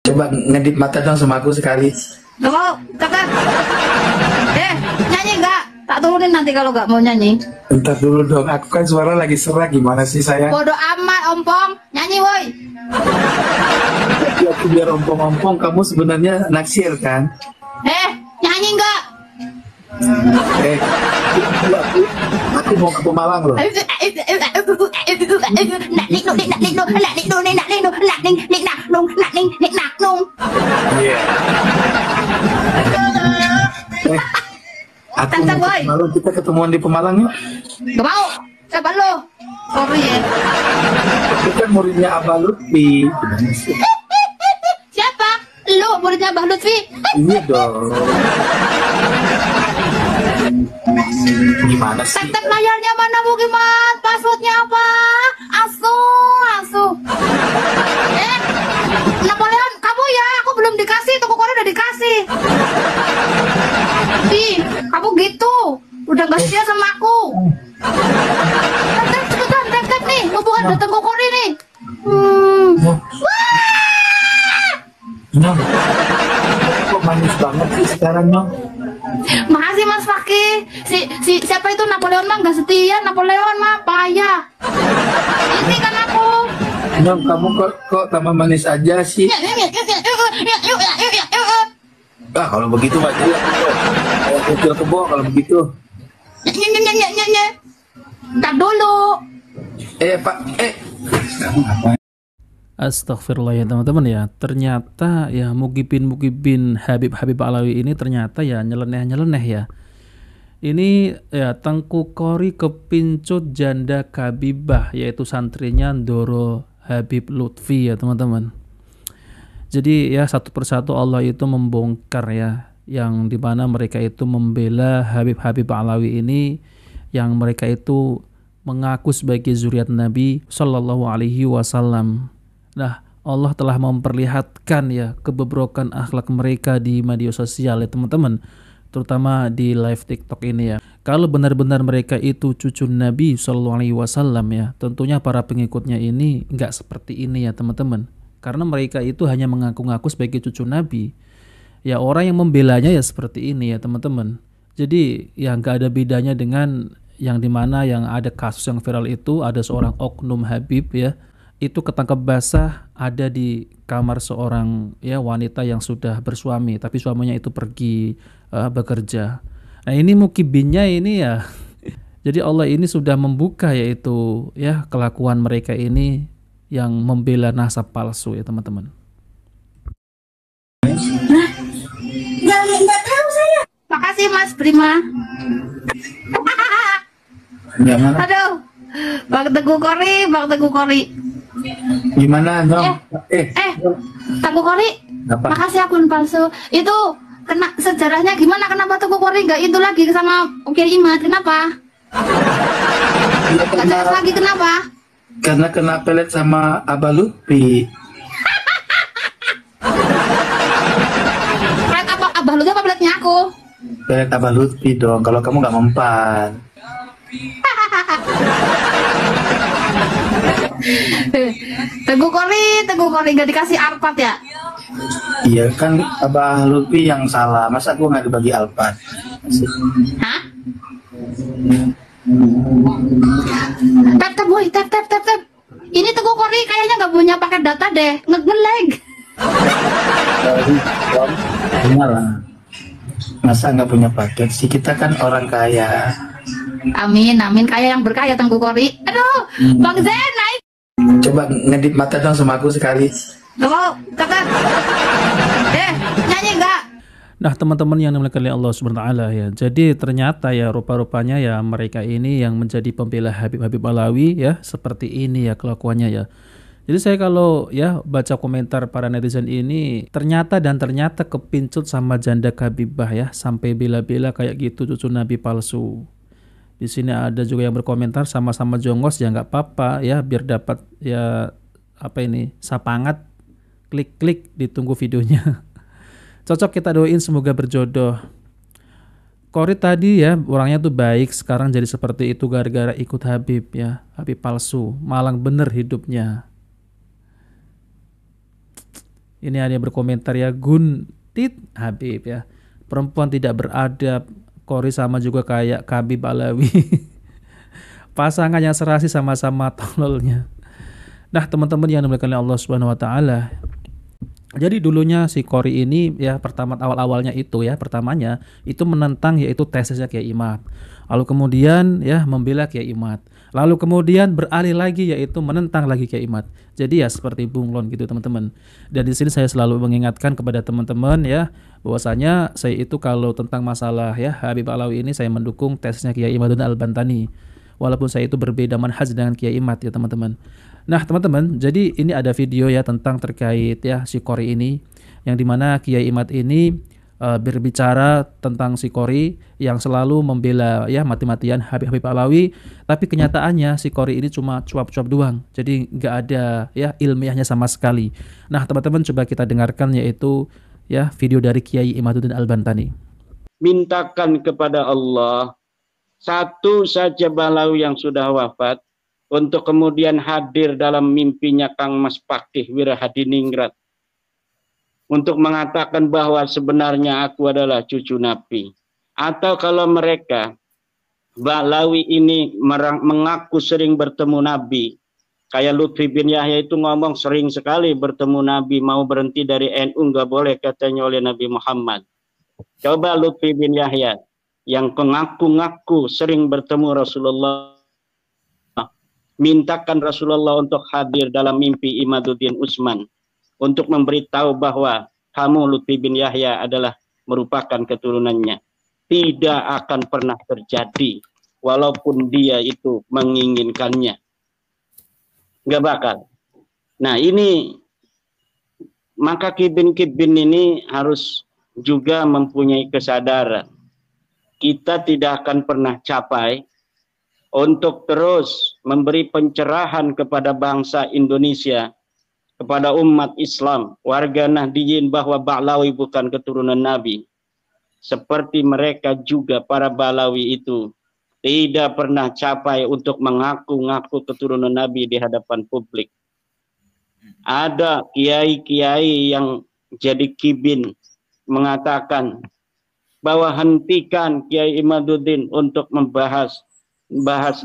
Coba ngedip mata dong sama aku sekali. Gak mau, kakak. Nyanyi nggak? Tak turunin nanti kalau nggak mau nyanyi. Bentar dulu dong, aku kan suara lagi serak, gimana sih sayang? Bodoh amat, ompong. Nyanyi woi. Aku biar ompong-ompong, kamu sebenarnya naksir kan? Nyanyi nggak? Aku mau ke Pemalang loh. Iya. Aku mau ke Pemalang, kita ketemuan di Pemalang yuk. Gak mau. Siapa lo? Sorry ya. Itu kan muridnya Abah Lutfi. Siapa? Lo muridnya Abah Lutfi? Iya dong. Gimana sih? Tap layarnya mana Bu Gimat? Passwordnya apa? Asuh. Napoleon, kamu ya? Aku belum dikasih, toko koran udah dikasih. Ih, kamu gitu. Udah gak setia sama aku. Cepetan, tap nih. Hubungan datang kok Kori nih. Nyong, kok manis banget sih sekarang Nyong? Makasih Mas Fakih. Siapa itu Napoleon mah gak setia. Napoleon mah payah. Ini kan aku. Nyong, kamu kok tambah manis aja sih? Kalau begitu mah jelas. Kayak kecil kebo kalau begitu. Ntar dulu. Pak, kamu ngapain? Astagfirullah ya teman-teman ya. Ternyata ya Mukibin Habib Alawi ini ternyata ya nyeleneh ya. Ini ya Tengku Kori kepincut janda Kabibah, yaitu santrinya Ndoro Habib Lutfi ya teman-teman. Jadi ya satu persatu Allah itu membongkar ya, yang dimana mereka itu membela Habib Alawi ini, yang mereka itu mengaku sebagai zuriat Nabi Shallallahu Alaihi Wasallam. Nah, Allah telah memperlihatkan ya kebobrokan akhlak mereka di media sosial ya teman-teman, terutama di live TikTok ini ya. Kalau benar-benar mereka itu cucu Nabi Shallallahu Alaihi Wasallam ya, tentunya para pengikutnya ini nggak seperti ini ya teman-teman. Karena mereka itu hanya mengaku-ngaku sebagai cucu Nabi. Ya orang yang membelanya ya seperti ini ya teman-teman. Jadi ya nggak ada bedanya dengan yang dimana yang ada kasus yang viral itu, ada seorang oknum Habib ya, itu ketangkep basah ada di kamar seorang ya wanita yang sudah bersuami, tapi suaminya itu pergi bekerja. Nah ini Mukibinnya ini ya jadi Allah ini sudah membuka yaitu ya kelakuan mereka ini yang membela nasab palsu ya teman-teman. Nggak tahu saya. Makasih Mas Prima. Aduh, Bang Teguh Kori. Gimana Nyong? Teguh Kori. Makasih akun palsu. Itu kena sejarahnya gimana? Kenapa Teguh Kori nggak itu lagi sama Kiai Imat? Kenapa? Nggak jelas lagi kenapa? Karena kena pelet sama Abah Lutfi. Pelet apa? Abah Lutfi apa peletnya aku? Pelet Abah Lutfi dong, kalau kamu nggak mempan. Teguh Kori nggak dikasih Alphard ya? Iya kan Abah Lutfi yang salah, masa aku nggak dibagi Alphard? Hah? Tap boy, tap. Ini Teguh Kori kayaknya nggak punya paket data deh, nge-lag. Lah. Masa nggak punya paket sih, kita kan orang kaya. Amin, kaya yang berkaya Teguh Kori. Aduh, Bang Zen naik. Coba ngedip mata dong sama aku sekali. Gak mau, kakak. Nyanyi nggak? Nah teman-teman yang dimuliakan oleh Allah Subhanahu wa Ta'ala ya, jadi ternyata ya rupa-rupanya ya mereka ini yang menjadi pembela Habib Alawi ya, seperti ini ya kelakuannya ya. Jadi saya kalau ya baca komentar para netizen ini ternyata kepincut sama janda Kabibah ya, sampai bela-bela kayak gitu cucu Nabi palsu. Di sini ada juga yang berkomentar sama-sama jongos ya nggak apa-apa ya, biar dapat ya apa ini sapangat, klik ditunggu videonya. Cocok, kita doain semoga berjodoh. Kori tadi ya orangnya tuh baik, sekarang jadi seperti itu gara-gara ikut Habib ya, Habib palsu, malang bener hidupnya. Ini ada yang berkomentar ya, Guntit Habib ya. Perempuan tidak beradab, Qori sama juga kayak Khabib Alawi. Pasangan yang serasi sama-sama tololnya. Nah, teman-teman yang dimuliakan oleh Allah Subhanahu wa taala. Jadi dulunya si Qori ini ya awal-awalnya itu ya, pertamanya itu menentang yaitu tesisnya Kiai Imad. Lalu kemudian ya membela Kiai Imad. Lalu kemudian beralih lagi yaitu menentang lagi Kiai Imad. Jadi ya seperti bunglon gitu teman-teman. Dan di sini saya selalu mengingatkan kepada teman-teman ya bahwasanya saya itu kalau tentang masalah ya Habib Alawi ini saya mendukung tesisnya Kiai Imaduddin Al-Bantani. Walaupun saya itu berbeda manhaj dengan Kiai Imad ya teman-teman. Nah teman-teman, jadi ini ada video ya tentang terkait ya si Qori ini, yang dimana Kiai Imad ini berbicara tentang si Qori yang selalu membela ya mati-matian Habib Alawi, tapi kenyataannya si Qori ini cuma cuap-cuap doang, jadi nggak ada ya ilmiahnya sama sekali. Nah teman-teman coba kita dengarkan yaitu ya video dari Kiai Imaduddin Al-Bantani. Mintakan kepada Allah satu saja Balawi yang sudah wafat untuk kemudian hadir dalam mimpinya Kang Mas Pakih Wirahadiningrat untuk mengatakan bahwa sebenarnya aku adalah cucu Nabi. Atau kalau mereka Balawi ini mengaku sering bertemu Nabi, kayak Lutfi bin Yahya itu ngomong sering sekali bertemu Nabi, mau berhenti dari NU nggak boleh katanya oleh Nabi Muhammad. Coba Lutfi bin Yahya yang mengaku-ngaku sering bertemu Rasulullah, mintakan Rasulullah untuk hadir dalam mimpi Imaduddin Utsman untuk memberitahu bahwa kamu Lutfi bin Yahya adalah merupakan keturunannya. Tidak akan pernah terjadi walaupun dia itu menginginkannya. Nggak bakal. Nah ini maka kibin-kibin ini harus juga mempunyai kesadaran. Kita tidak akan pernah capai untuk terus memberi pencerahan kepada bangsa Indonesia, kepada umat Islam, warga Nahdiyin bahwa Ba'lawi bukan keturunan Nabi. Seperti mereka juga para Balawi itu tidak pernah capai untuk mengaku-ngaku keturunan Nabi di hadapan publik. Ada kiai-kiai yang jadi kibin mengatakan bahwa hentikan Kiai Imaduddin untuk membahas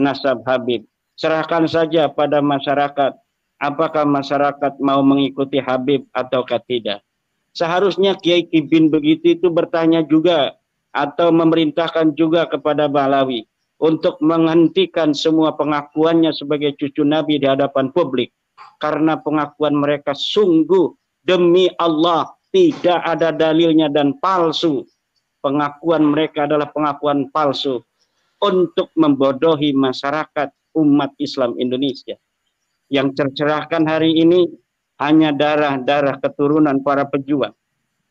nasab Habib. Serahkan saja pada masyarakat. Apakah masyarakat mau mengikuti Habib ataukah tidak? Seharusnya Kiai Kibin begitu itu bertanya juga atau memerintahkan juga kepada Balawi untuk menghentikan semua pengakuannya sebagai cucu Nabi di hadapan publik. Karena pengakuan mereka sungguh demi Allah tidak ada dalilnya dan palsu. Pengakuan mereka adalah pengakuan palsu untuk membodohi masyarakat umat Islam Indonesia. Yang tercerahkan hari ini hanya darah-darah keturunan para pejuang.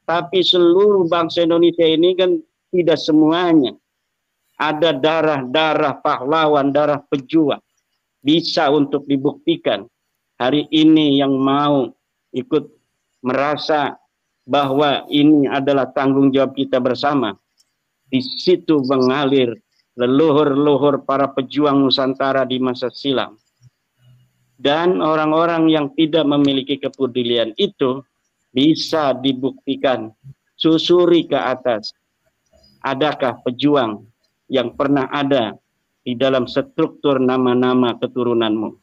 Tapi seluruh bangsa Indonesia ini kan tidak semuanya. Ada darah-darah pahlawan, darah pejuang. Bisa untuk dibuktikan. Hari ini yang mau ikut merasa bahwa ini adalah tanggung jawab kita bersama. Di situ mengalir leluhur-leluhur para pejuang Nusantara di masa silam. Dan orang-orang yang tidak memiliki kepedulian itu bisa dibuktikan. Susuri ke atas. Adakah pejuang yang pernah ada di dalam struktur nama-nama keturunanmu?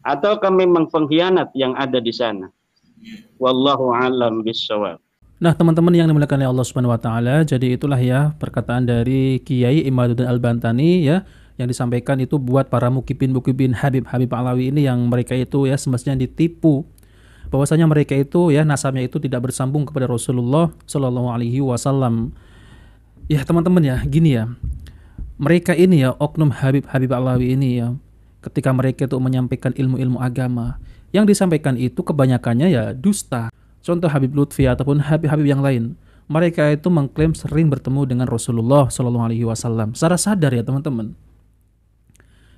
Ataukah memang pengkhianat yang ada di sana? Wallahu a'lam bishawab. Nah teman-teman yang dimuliakan oleh Allah Subhanahu wa taala, jadi itulah ya perkataan dari Kiai Imaduddin Al-Bantani ya, yang disampaikan itu buat para mukibin Habib Alawi ini yang mereka itu ya semestinya ditipu, bahwasanya mereka itu ya nasabnya itu tidak bersambung kepada Rasulullah Shallallahu Alaihi Wasallam. Ya teman-teman ya, gini ya, mereka ini ya oknum Habib Alawi ini ya, ketika mereka itu menyampaikan ilmu-ilmu agama, yang disampaikan itu kebanyakannya ya dusta. Contoh Habib Lutfi ataupun Habib yang lain, mereka itu mengklaim sering bertemu dengan Rasulullah Shallallahu Alaihi Wasallam secara sadar ya teman-teman.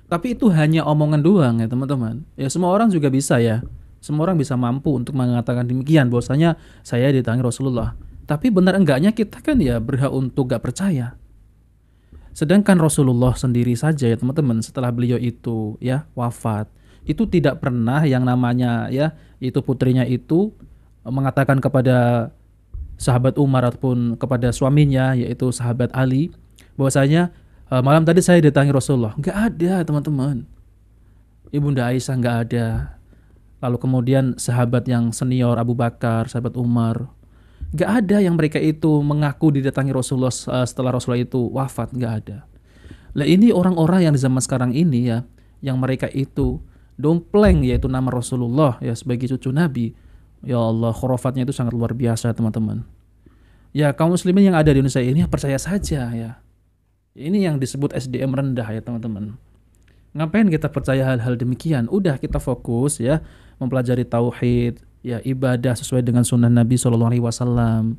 Tapi itu hanya omongan doang ya teman-teman. Ya semua orang juga bisa ya, semua orang bisa mampu untuk mengatakan demikian bahwasanya saya didatangi Rasulullah. Tapi benar enggaknya kita kan ya berhak untuk gak percaya. Sedangkan Rasulullah sendiri saja ya teman-teman, setelah beliau itu ya wafat, itu tidak pernah yang namanya ya itu putrinya itu mengatakan kepada sahabat Umar ataupun kepada suaminya yaitu sahabat Ali bahwasanya malam tadi saya datangi Rasulullah. Nggak ada teman-teman. Ibunda Aisyah nggak ada. Lalu kemudian sahabat yang senior Abu Bakar, sahabat Umar, nggak ada yang mereka itu mengaku didatangi Rasulullah setelah Rasulullah itu wafat, nggak ada. Lah ini orang-orang yang di zaman sekarang ini ya, yang mereka itu dompleng yaitu nama Rasulullah ya sebagai cucu Nabi. Ya Allah, khurafatnya itu sangat luar biasa teman-teman. Ya kaum muslimin yang ada di Indonesia ini percaya saja ya. Ini yang disebut SDM rendah ya teman-teman. Ngapain kita percaya hal-hal demikian? Udah kita fokus ya mempelajari tauhid, ya ibadah sesuai dengan sunnah Nabi SAW.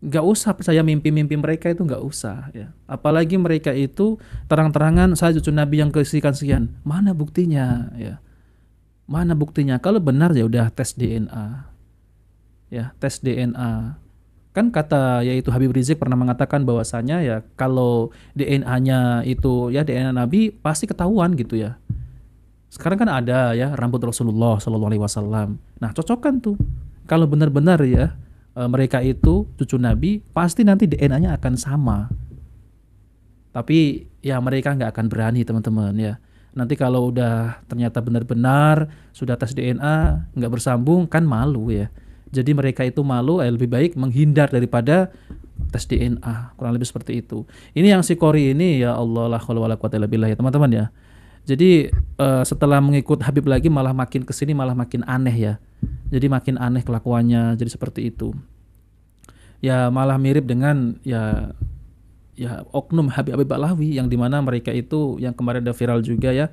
Gak usah percaya mimpi-mimpi mereka itu, gak usah ya. Apalagi mereka itu terang-terangan saya cucu Nabi yang kesekian-sekian. Mana buktinya ya? Mana buktinya? Kalau benar ya udah tes DNA. Ya, tes DNA. Kan kata yaitu Habib Rizik pernah mengatakan bahwasanya ya kalau DNA-nya itu ya DNA Nabi pasti ketahuan gitu ya. Sekarang kan ada ya rambut Rasulullah SAW. Nah cocokkan tuh. Kalau benar-benar ya mereka itu cucu Nabi pasti nanti DNA-nya akan sama. Tapi ya mereka nggak akan berani teman-teman ya. Nanti kalau udah ternyata benar-benar sudah tes DNA nggak bersambung kan malu ya. Jadi mereka itu malu, lebih baik menghindar daripada tes DNA. Kurang lebih seperti itu. Ini yang si Qori ini ya Allah la haula wala quwata illa billah ya teman-teman ya. Jadi setelah mengikut Habib lagi malah makin kesini malah makin aneh ya. Jadi makin aneh kelakuannya. Jadi seperti itu. Ya malah mirip dengan ya oknum Habib Alawi yang dimana mereka itu yang kemarin ada viral juga ya.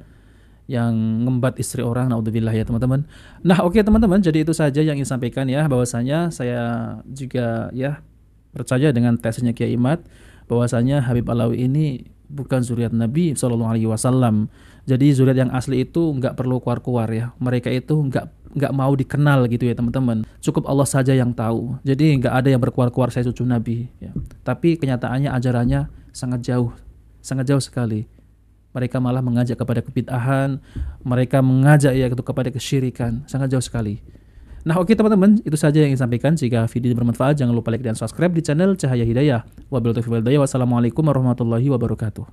Yang ngembat istri orang, naudzubillah ya teman-teman. Nah oke teman-teman, jadi itu saja yang ingin sampaikan ya, bahwasanya saya juga ya percaya dengan tesnya Kiai Imad bahwasanya Habib Alawi ini bukan zuriat Nabi SAW. Jadi zuriat yang asli itu nggak perlu keluar-keluar ya. Mereka itu nggak mau dikenal gitu ya teman-teman. Cukup Allah saja yang tahu. Jadi nggak ada yang berkeluar-keluar saya cucu Nabi. Ya. Tapi kenyataannya ajarannya sangat jauh sekali. Mereka malah mengajak kepada kebid'ahan, mereka mengajak ya kepada kesyirikan, sangat jauh sekali. Nah oke teman-teman, itu saja yang ingin sampaikan. Jika video ini bermanfaat, jangan lupa like dan subscribe di channel Cahaya Hidayah. Wabillahi taufiq wal hidayah. Wassalamualaikum warahmatullahi wabarakatuh.